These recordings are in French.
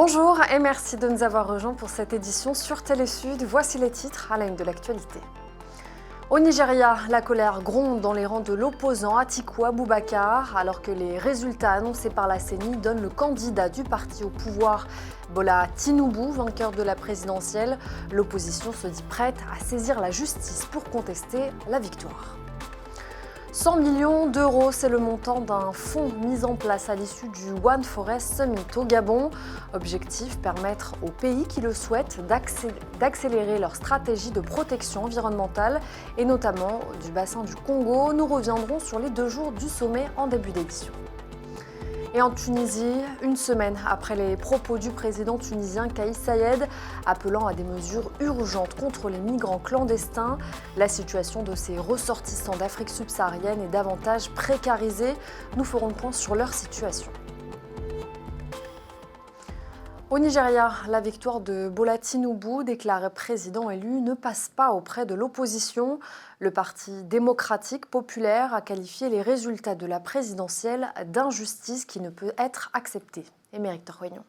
Bonjour et merci de nous avoir rejoints pour cette édition sur Télésud. Voici les titres à la une de l'actualité. Au Nigeria, la colère gronde dans les rangs de l'opposant Atiku Abubakar, alors que les résultats annoncés par la CENI donnent le candidat du parti au pouvoir, Bola Tinubu, vainqueur de la présidentielle. L'opposition se dit prête à saisir la justice pour contester la victoire. 100 millions d'euros, c'est le montant d'un fonds mis en place à l'issue du One Forest Summit au Gabon. Objectif, permettre aux pays qui le souhaitent d'accélérer leur stratégie de protection environnementale et notamment du bassin du Congo. Nous reviendrons sur les 2 jours du sommet en début d'édition. Et en Tunisie, une semaine après les propos du président tunisien Kais Saied appelant à des mesures urgentes contre les migrants clandestins, la situation de ces ressortissants d'Afrique subsaharienne est davantage précarisée. Nous ferons le point sur leur situation. Au Nigeria, la victoire de Bola Tinubu, déclaré président élu, ne passe pas auprès de l'opposition. Le Parti démocratique populaire a qualifié les résultats de la présidentielle d'injustice qui ne peut être acceptée. Émeric Torroignon.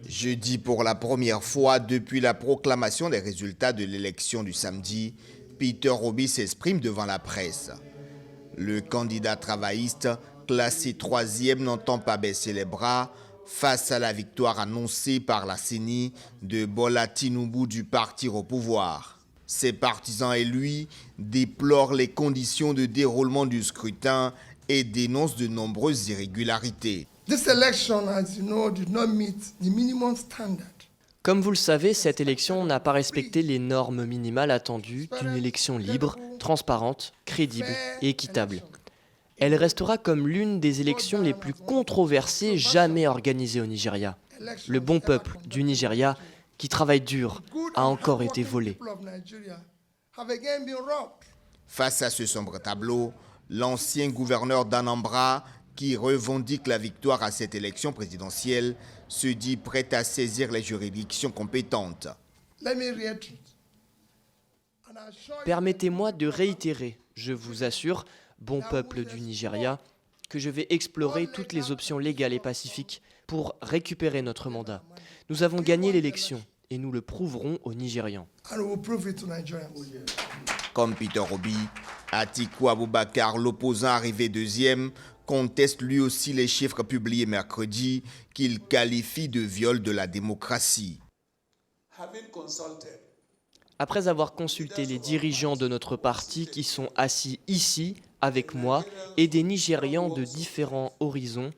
Jeudi, pour la première fois depuis la proclamation des résultats de l'élection du samedi, Peter Obi s'exprime devant la presse. Le candidat travailliste, classé 3e, n'entend pas baisser les bras face à la victoire annoncée par la CENI de Bola Tinubu du parti au pouvoir. Ses partisans et lui déplorent les conditions de déroulement du scrutin et dénoncent de nombreuses irrégularités. Comme vous le savez, cette élection n'a pas respecté les normes minimales attendues d'une élection libre, transparente, crédible et équitable. Elle restera comme l'une des élections les plus controversées jamais organisées au Nigeria. Le bon peuple du Nigeria, qui travaille dur, a encore été volé. Face à ce sombre tableau, l'ancien gouverneur d'Anambra, qui revendique la victoire à cette élection présidentielle, se dit prêt à saisir les juridictions compétentes. Permettez-moi de réitérer, je vous assure, bon peuple du Nigeria, que je vais explorer toutes les options légales et pacifiques pour récupérer notre mandat. Nous avons gagné l'élection et nous le prouverons aux Nigérians. Comme Peter Obi, Atiku Abubakar, l'opposant arrivé 2e, conteste lui aussi les chiffres publiés mercredi qu'il qualifie de viol de la démocratie. Après avoir consulté les dirigeants de notre parti qui sont assis ici avec moi et des Nigérians de différents horizons,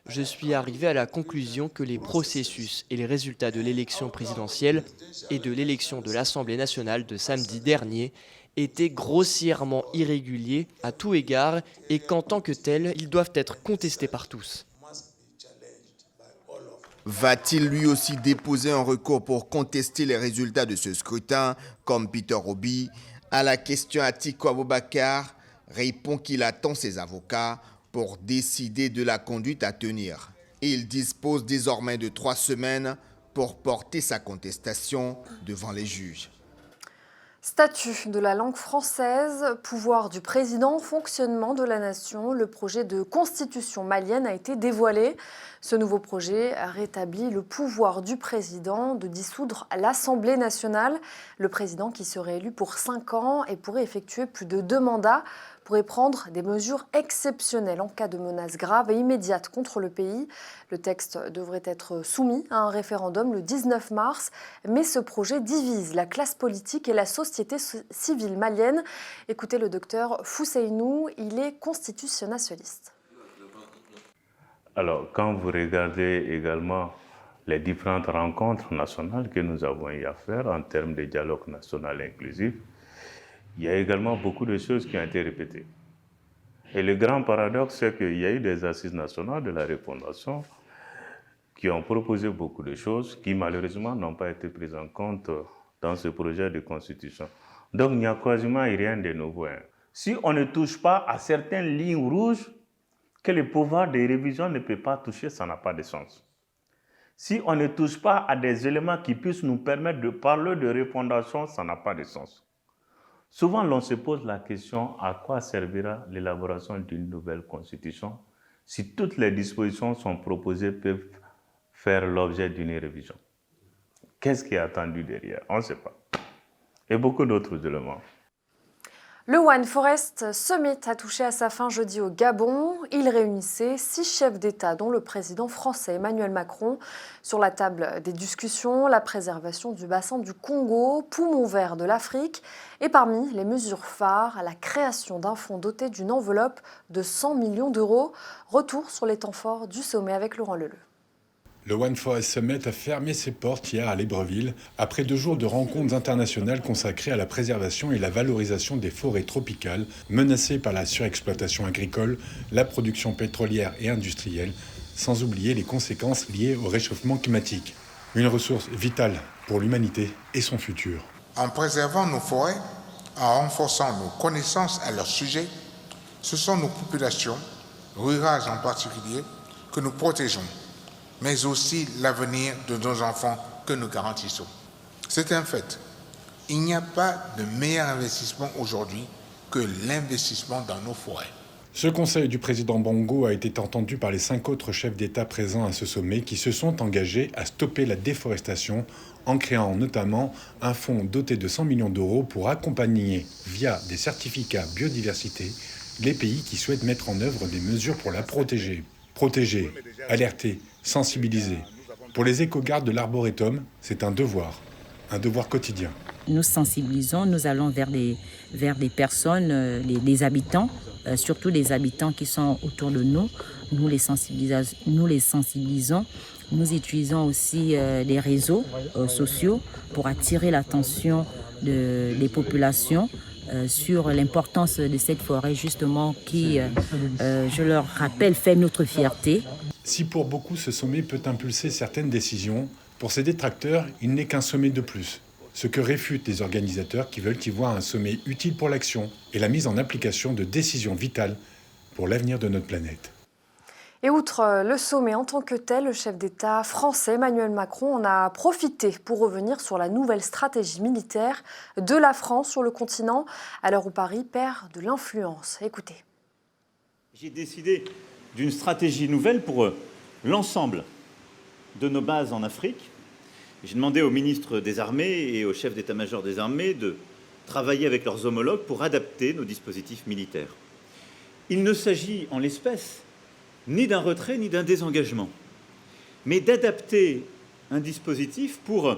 je suis arrivé à la conclusion que les processus et les résultats de l'élection présidentielle et de l'élection de l'Assemblée nationale de samedi dernier étaient grossièrement irréguliers à tout égard et qu'en tant que tels, ils doivent être contestés par tous. Va-t-il lui aussi déposer un recours pour contester les résultats de ce scrutin, comme Peter Obi? À la question, Atiku Abubakar répond qu'il attend ses avocats pour décider de la conduite à tenir. Il dispose désormais de 3 semaines pour porter sa contestation devant les juges. Statut de la langue française, pouvoir du président, fonctionnement de la nation, le projet de constitution malienne a été dévoilé. Ce nouveau projet rétablit le pouvoir du président de dissoudre l'Assemblée nationale. Le président, qui serait élu pour 5 ans et pourrait effectuer plus de 2 mandats, pourrait prendre des mesures exceptionnelles en cas de menace grave et immédiate contre le pays. Le texte devrait être soumis à un référendum le 19 mars, mais ce projet divise la classe politique et la société civile malienne. Écoutez le docteur Fouseynou, il est constitutionnaliste. Alors, quand vous regardez également les différentes rencontres nationales que nous avons eu à faire en termes de dialogue national inclusif, il y a également beaucoup de choses qui ont été répétées. Et le grand paradoxe, c'est qu'il y a eu des assises nationales de la refondation qui ont proposé beaucoup de choses qui malheureusement n'ont pas été prises en compte dans ce projet de constitution. Donc il n'y a quasiment rien de nouveau. Si on ne touche pas à certaines lignes rouges que le pouvoir de révision ne peut pas toucher, ça n'a pas de sens. Si on ne touche pas à des éléments qui puissent nous permettre de parler de refondation, ça n'a pas de sens. Souvent, l'on se pose la question à quoi servira l'élaboration d'une nouvelle constitution si toutes les dispositions sont proposées peuvent faire l'objet d'une révision. Qu'est-ce qui est attendu derrière? On ne sait pas. Et beaucoup d'autres éléments. Le One Forest Summit a touché à sa fin jeudi au Gabon. Il réunissait 6 chefs d'État, dont le président français Emmanuel Macron. Sur la table des discussions, la préservation du bassin du Congo, poumon vert de l'Afrique. Et parmi les mesures phares, la création d'un fonds doté d'une enveloppe de 100 millions d'euros. Retour sur les temps forts du sommet avec Laurent Leleu. Le One Forest Summit a fermé ses portes hier à Libreville, après 2 jours de rencontres internationales consacrées à la préservation et la valorisation des forêts tropicales menacées par la surexploitation agricole, la production pétrolière et industrielle, sans oublier les conséquences liées au réchauffement climatique. Une ressource vitale pour l'humanité et son futur. En préservant nos forêts, en renforçant nos connaissances à leur sujet, ce sont nos populations, rurales en particulier, que nous protégeons, mais aussi l'avenir de nos enfants que nous garantissons. C'est un fait. Il n'y a pas de meilleur investissement aujourd'hui que l'investissement dans nos forêts. Ce conseil du président Bongo a été entendu par les 5 autres chefs d'État présents à ce sommet qui se sont engagés à stopper la déforestation en créant notamment un fonds doté de 100 millions d'euros pour accompagner, via des certificats biodiversité, les pays qui souhaitent mettre en œuvre des mesures pour la protéger. Protéger, alerter, sensibiliser. Pour les éco-gardes de l'Arboretum, c'est un devoir quotidien. Nous sensibilisons, nous allons vers des personnes, les habitants, surtout les habitants qui sont autour de nous. Nous les sensibilisons. Nous utilisons aussi les réseaux sociaux pour attirer l'attention des populations sur l'importance de cette forêt justement qui, je leur rappelle, fait notre fierté. Si pour beaucoup ce sommet peut impulser certaines décisions, pour ses détracteurs, il n'est qu'un sommet de plus. Ce que réfutent les organisateurs qui veulent y voir un sommet utile pour l'action et la mise en application de décisions vitales pour l'avenir de notre planète. Et outre le sommet en tant que tel, le chef d'État français Emmanuel Macron en a profité pour revenir sur la nouvelle stratégie militaire de la France sur le continent, à l'heure où Paris perd de l'influence. Écoutez. J'ai décidé d'une stratégie nouvelle pour l'ensemble de nos bases en Afrique. J'ai demandé au ministre des Armées et au chef d'état-major des armées de travailler avec leurs homologues pour adapter nos dispositifs militaires. Il ne s'agit en l'espèce ni d'un retrait ni d'un désengagement, mais d'adapter un dispositif pour,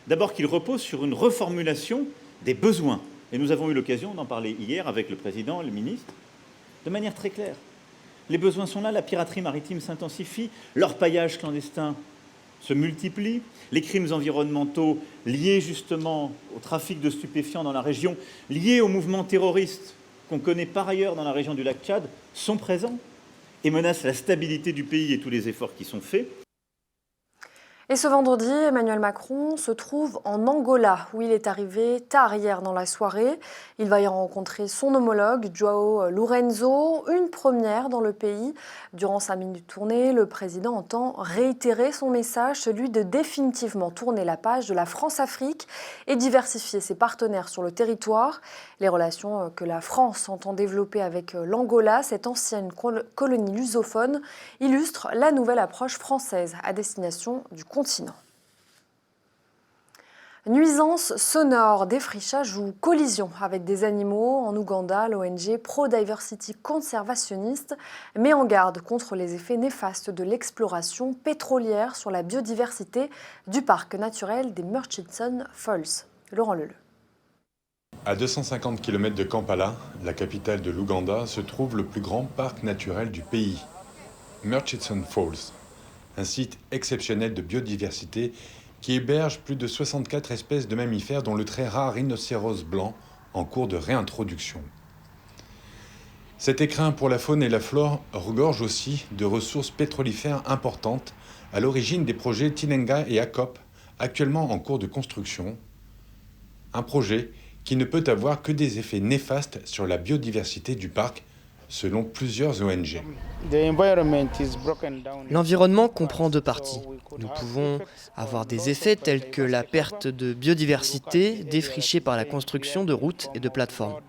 d'abord, qu'il repose sur une reformulation des besoins. Et nous avons eu l'occasion d'en parler hier avec le président et le ministre, de manière très claire. Les besoins sont là, la piraterie maritime s'intensifie, l'orpaillage clandestin se multiplie, les crimes environnementaux liés justement au trafic de stupéfiants dans la région, liés aux mouvements terroristes qu'on connaît par ailleurs dans la région du lac Tchad, sont présents et menacent la stabilité du pays et tous les efforts qui sont faits. Et ce vendredi, Emmanuel Macron se trouve en Angola, où il est arrivé tard hier dans la soirée. Il va y rencontrer son homologue, João Lourenço, une première dans le pays. Durant sa minute tournée, le président entend réitérer son message, celui de définitivement tourner la page de la France-Afrique et diversifier ses partenaires sur le territoire. Les relations que la France entend développer avec l'Angola, cette ancienne colonie lusophone, illustrent la nouvelle approche française à destination du continent. Nuisances sonores, défrichage ou collision avec des animaux. En Ouganda, l'ONG Pro-Diversity conservationniste met en garde contre les effets néfastes de l'exploration pétrolière sur la biodiversité du parc naturel des Murchison Falls. Laurent Leleu. À 250 km de Kampala, la capitale de l'Ouganda, se trouve le plus grand parc naturel du pays, Murchison Falls. Un site exceptionnel de biodiversité qui héberge plus de 64 espèces de mammifères dont le très rare rhinocéros blanc en cours de réintroduction. Cet écrin pour la faune et la flore regorge aussi de ressources pétrolifères importantes à l'origine des projets Tinenga et Akop, actuellement en cours de construction. Un projet qui ne peut avoir que des effets néfastes sur la biodiversité du parc, selon plusieurs ONG. L'environnement comprend 2 parties. Nous pouvons avoir des effets tels que la perte de biodiversité défrichée par la construction de routes et de plateformes.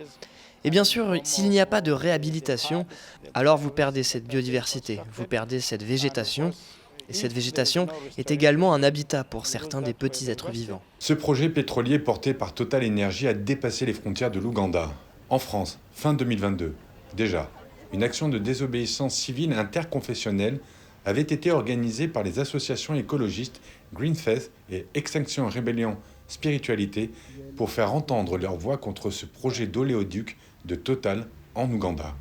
Et bien sûr, s'il n'y a pas de réhabilitation, alors vous perdez cette biodiversité, vous perdez cette végétation Et cette végétation est également un habitat pour certains des petits êtres vivants. Ce projet pétrolier porté par Total Energy a dépassé les frontières de l'Ouganda. En France, fin 2022, déjà, une action de désobéissance civile interconfessionnelle avait été organisée par les associations écologistes Green Faith et Extinction Rebellion Spiritualité pour faire entendre leur voix contre ce projet d'oléoduc de Total en Ouganda.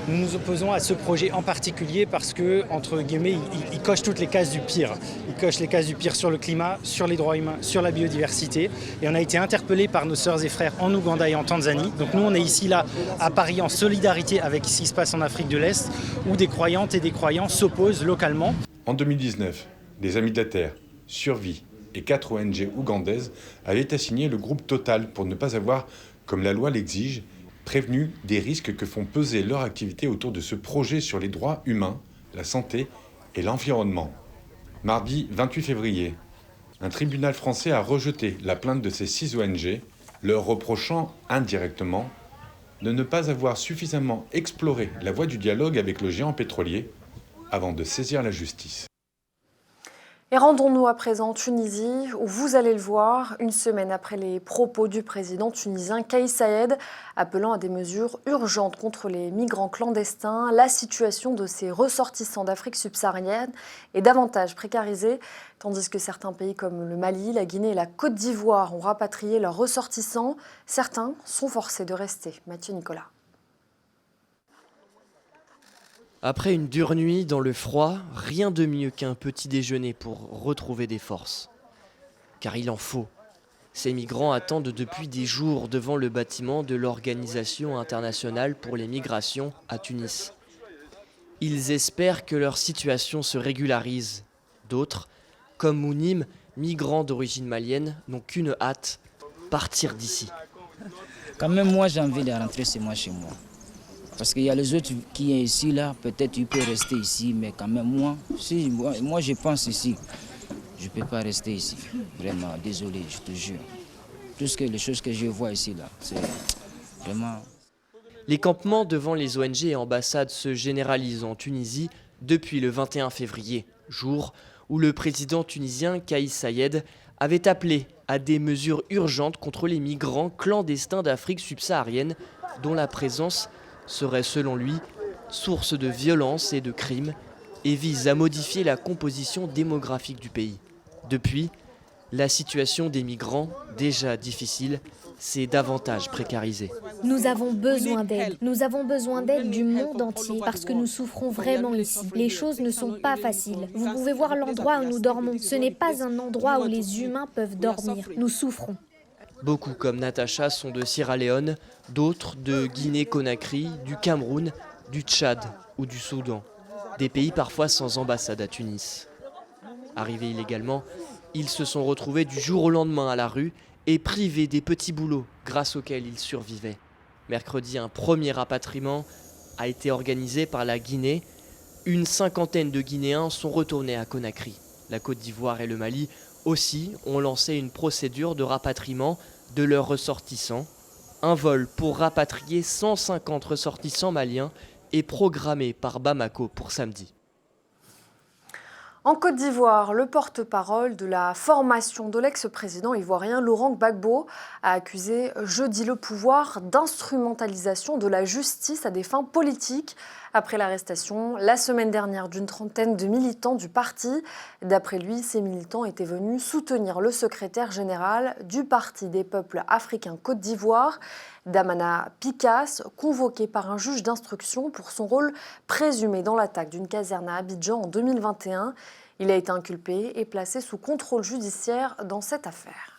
Nous nous opposons à ce projet en particulier parce que, entre guillemets, il coche toutes les cases du pire. Il coche les cases du pire sur le climat, sur les droits humains, sur la biodiversité. Et on a été interpellés par nos sœurs et frères en Ouganda et en Tanzanie. Donc nous, on est ici, là, à Paris, en solidarité avec ce qui se passe en Afrique de l'Est, où des croyantes et des croyants s'opposent localement. En 2019, les Amis de la Terre, Survie et 4 ONG ougandaises avaient assigné le groupe Total pour ne pas avoir, comme la loi l'exige, prévenus des risques que font peser leur activité autour de ce projet sur les droits humains, la santé et l'environnement. Mardi 28 février, un tribunal français a rejeté la plainte de ces 6 ONG, leur reprochant indirectement de ne pas avoir suffisamment exploré la voie du dialogue avec le géant pétrolier avant de saisir la justice. Et rendons-nous à présent en Tunisie, où vous allez le voir, une semaine après les propos du président tunisien Kais Saied, appelant à des mesures urgentes contre les migrants clandestins, la situation de ces ressortissants d'Afrique subsaharienne est davantage précarisée, tandis que certains pays comme le Mali, la Guinée et la Côte d'Ivoire ont rapatrié leurs ressortissants. Certains sont forcés de rester. Mathieu Nicolas. Après une dure nuit dans le froid, rien de mieux qu'un petit déjeuner pour retrouver des forces. Car il en faut. Ces migrants attendent depuis des jours devant le bâtiment de l'Organisation internationale pour les migrations à Tunis. Ils espèrent que leur situation se régularise. D'autres, comme Mounim, migrants d'origine malienne, n'ont qu'une hâte, partir d'ici. Quand même, moi, j'ai envie de rentrer chez moi. Parce qu'il y a les autres qui sont ici, là, peut-être tu peux rester ici, mais quand même, moi je pense ici. Je ne peux pas rester ici. Vraiment, désolé, je te jure. Tout les choses que je vois ici, là, c'est vraiment... Les campements devant les ONG et ambassades se généralisent en Tunisie depuis le 21 février, jour où le président tunisien Kais Saied avait appelé à des mesures urgentes contre les migrants clandestins d'Afrique subsaharienne, dont la présence serait selon lui source de violence et de crimes et vise à modifier la composition démographique du pays. Depuis, la situation des migrants, déjà difficile, s'est davantage précarisée. Nous avons besoin d'aide. Nous avons besoin d'aide du monde entier parce que nous souffrons vraiment ici. Les choses ne sont pas faciles. Vous pouvez voir l'endroit où nous dormons. Ce n'est pas un endroit où les humains peuvent dormir. Nous souffrons. Beaucoup comme Natacha sont de Sierra Leone, d'autres de Guinée-Conakry, du Cameroun, du Tchad ou du Soudan. Des pays parfois sans ambassade à Tunis. Arrivés illégalement, ils se sont retrouvés du jour au lendemain à la rue et privés des petits boulots grâce auxquels ils survivaient. Mercredi, un premier rapatriement a été organisé par la Guinée. Une cinquantaine de Guinéens sont retournés à Conakry. La Côte d'Ivoire et le Mali aussi ont lancé une procédure de rapatriement de leurs ressortissants. Un vol pour rapatrier 150 ressortissants maliens est programmé par Bamako pour samedi. En Côte d'Ivoire, le porte-parole de la formation de l'ex-président ivoirien Laurent Gbagbo a accusé jeudi le pouvoir d'instrumentalisation de la justice à des fins politiques après l'arrestation la semaine dernière d'une trentaine de militants du parti. D'après lui, ces militants étaient venus soutenir le secrétaire général du Parti des peuples africains Côte d'Ivoire, Damana Picasse, convoqué par un juge d'instruction pour son rôle présumé dans l'attaque d'une caserne à Abidjan en 2021. Il a été inculpé et placé sous contrôle judiciaire dans cette affaire.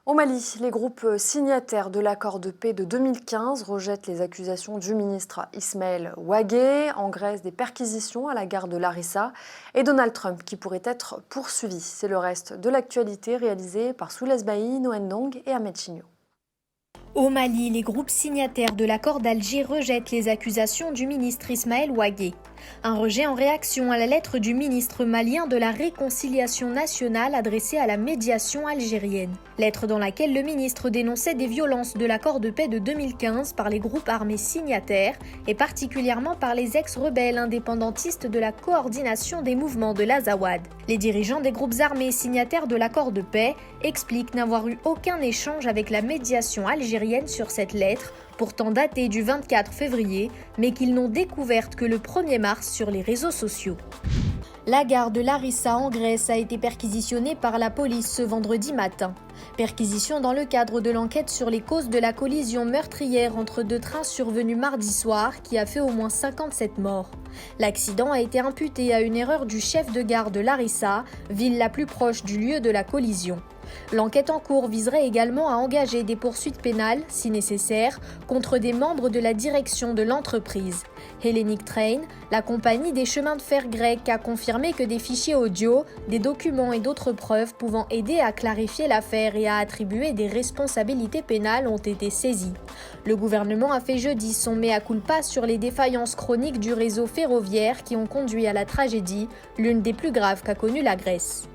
Au Mali, les groupes signataires de l'accord de paix de 2015 rejettent les accusations du ministre Ismaël Ouagué. En Grèce, des perquisitions à la gare de Larissa et Donald Trump qui pourrait être poursuivi. C'est le reste de l'actualité réalisée par Soulez Baï, Noël Ndong et Ahmed Chigno. Au Mali, les groupes signataires de l'accord d'Alger rejettent les accusations du ministre Ismaël Ouagué. Un rejet en réaction à la lettre du ministre malien de la Réconciliation nationale adressée à la médiation algérienne. Lettre dans laquelle le ministre dénonçait des violences de l'accord de paix de 2015 par les groupes armés signataires et particulièrement par les ex-rebelles indépendantistes de la coordination des mouvements de l'Azawad. Les dirigeants des groupes armés signataires de l'accord de paix expliquent n'avoir eu aucun échange avec la médiation algérienne sur cette lettre, pourtant datée du 24 février, mais qu'ils n'ont découverte que le 1er mars sur les réseaux sociaux. La gare de Larissa en Grèce a été perquisitionnée par la police ce vendredi matin. Perquisition dans le cadre de l'enquête sur les causes de la collision meurtrière entre deux trains survenus mardi soir qui a fait au moins 57 morts. L'accident a été imputé à une erreur du chef de gare de Larissa, ville la plus proche du lieu de la collision. L'enquête en cours viserait également à engager des poursuites pénales, si nécessaire, contre des membres de la direction de l'entreprise. Hellenic Train, la compagnie des chemins de fer grecs, a confirmé que des fichiers audio, des documents et d'autres preuves pouvant aider à clarifier l'affaire et à attribuer des responsabilités pénales ont été saisis. Le gouvernement a fait jeudi son mea culpa sur les défaillances chroniques du réseau ferroviaire qui ont conduit à la tragédie, l'une des plus graves qu'a connue la Grèce.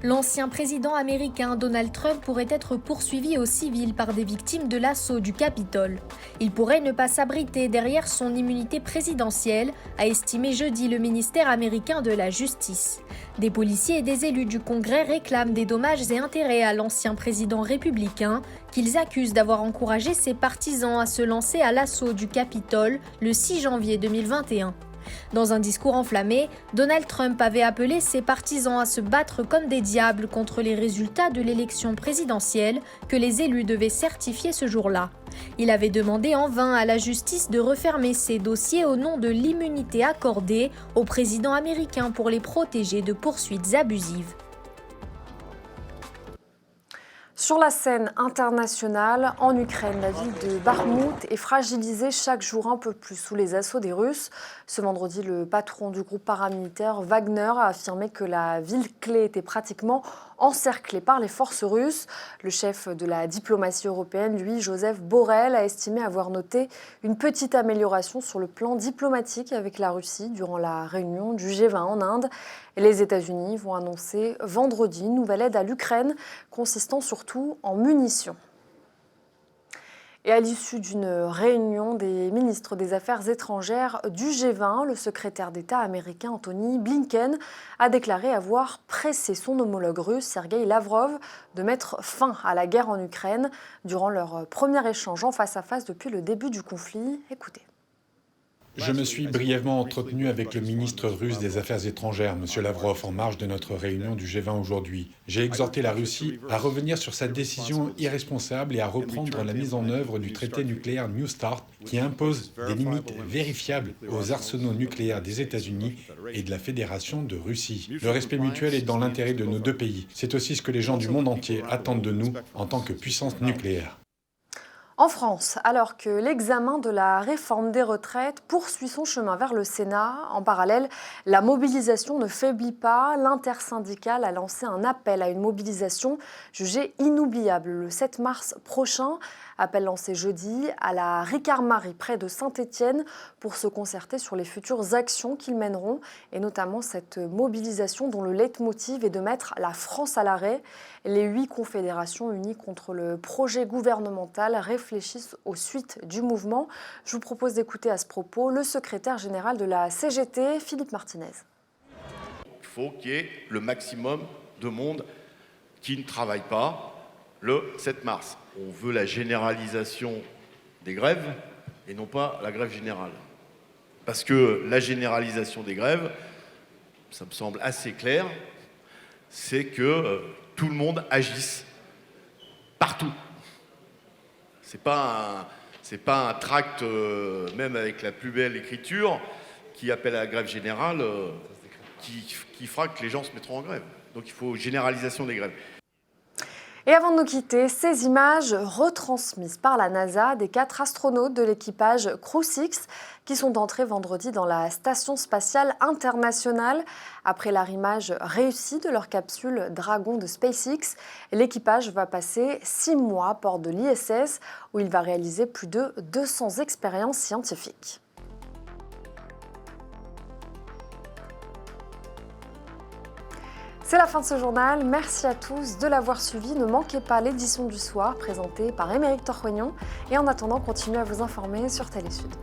L'ancien président américain Donald Trump pourrait être poursuivi au civil par des victimes de l'assaut du Capitole. Il pourrait ne pas s'abriter derrière son immunité présidentielle, a estimé jeudi le ministère américain de la Justice. Des policiers et des élus du Congrès réclament des dommages et intérêts à l'ancien président républicain, qu'ils accusent d'avoir encouragé ses partisans à se lancer à l'assaut du Capitole le 6 janvier 2021. Dans un discours enflammé, Donald Trump avait appelé ses partisans à se battre comme des diables contre les résultats de l'élection présidentielle que les élus devaient certifier ce jour-là. Il avait demandé en vain à la justice de refermer ces dossiers au nom de l'immunité accordée au président américain pour les protéger de poursuites abusives. Sur la scène internationale, en Ukraine, la ville de Bakhmout est fragilisée chaque jour un peu plus sous les assauts des Russes. Ce vendredi, le patron du groupe paramilitaire Wagner a affirmé que la ville clé était pratiquement encerclée par les forces russes. Le chef de la diplomatie européenne, lui, Joseph Borrell, a estimé avoir noté une petite amélioration sur le plan diplomatique avec la Russie durant la réunion du G20 en Inde. Et les États-Unis vont annoncer vendredi une nouvelle aide à l'Ukraine, consistant surtout en munitions. Et à l'issue d'une réunion des ministres des Affaires étrangères du G20, le secrétaire d'État américain Anthony Blinken a déclaré avoir pressé son homologue russe Sergueï Lavrov de mettre fin à la guerre en Ukraine durant leur premier échange en face à face depuis le début du conflit. Écoutez. Je me suis brièvement entretenu avec le ministre russe des Affaires étrangères, M. Lavrov, en marge de notre réunion du G20 aujourd'hui. J'ai exhorté la Russie à revenir sur sa décision irresponsable et à reprendre la mise en œuvre du traité nucléaire New START qui impose des limites vérifiables aux arsenaux nucléaires des États-Unis et de la Fédération de Russie. Le respect mutuel est dans l'intérêt de nos deux pays. C'est aussi ce que les gens du monde entier attendent de nous en tant que puissance nucléaire. En France, alors que l'examen de la réforme des retraites poursuit son chemin vers le Sénat, en parallèle, la mobilisation ne faiblit pas. L'intersyndicale a lancé un appel à une mobilisation jugée inoubliable le 7 mars prochain. Appel lancé jeudi à la Ricard-Marie près de Saint-Étienne pour se concerter sur les futures actions qu'ils mèneront et notamment cette mobilisation dont le leitmotiv est de mettre la France à l'arrêt. Les 8 confédérations unies contre le projet gouvernemental réfléchissent aux suites du mouvement. Je vous propose d'écouter à ce propos le secrétaire général de la CGT, Philippe Martinez. Il faut qu'il y ait le maximum de monde qui ne travaille pas le 7 mars. On veut la généralisation des grèves et non pas la grève générale. Parce que la généralisation des grèves, ça me semble assez clair, c'est que tout le monde agisse partout. C'est pas un tract, même avec la plus belle écriture, qui appelle à la grève générale, qui fera que les gens se mettront en grève. Donc il faut généralisation des grèves. Et avant de nous quitter, ces images retransmises par la NASA des 4 astronautes de l'équipage Crew 6 qui sont entrés vendredi dans la Station spatiale internationale. Après l'arrimage réussi de leur capsule Dragon de SpaceX, l'équipage va passer 6 mois à bord de l'ISS où il va réaliser plus de 200 expériences scientifiques. C'est la fin de ce journal. Merci à tous de l'avoir suivi. Ne manquez pas l'édition du soir présentée par Émeric Torroignon. Et en attendant, continuez à vous informer sur Télésud.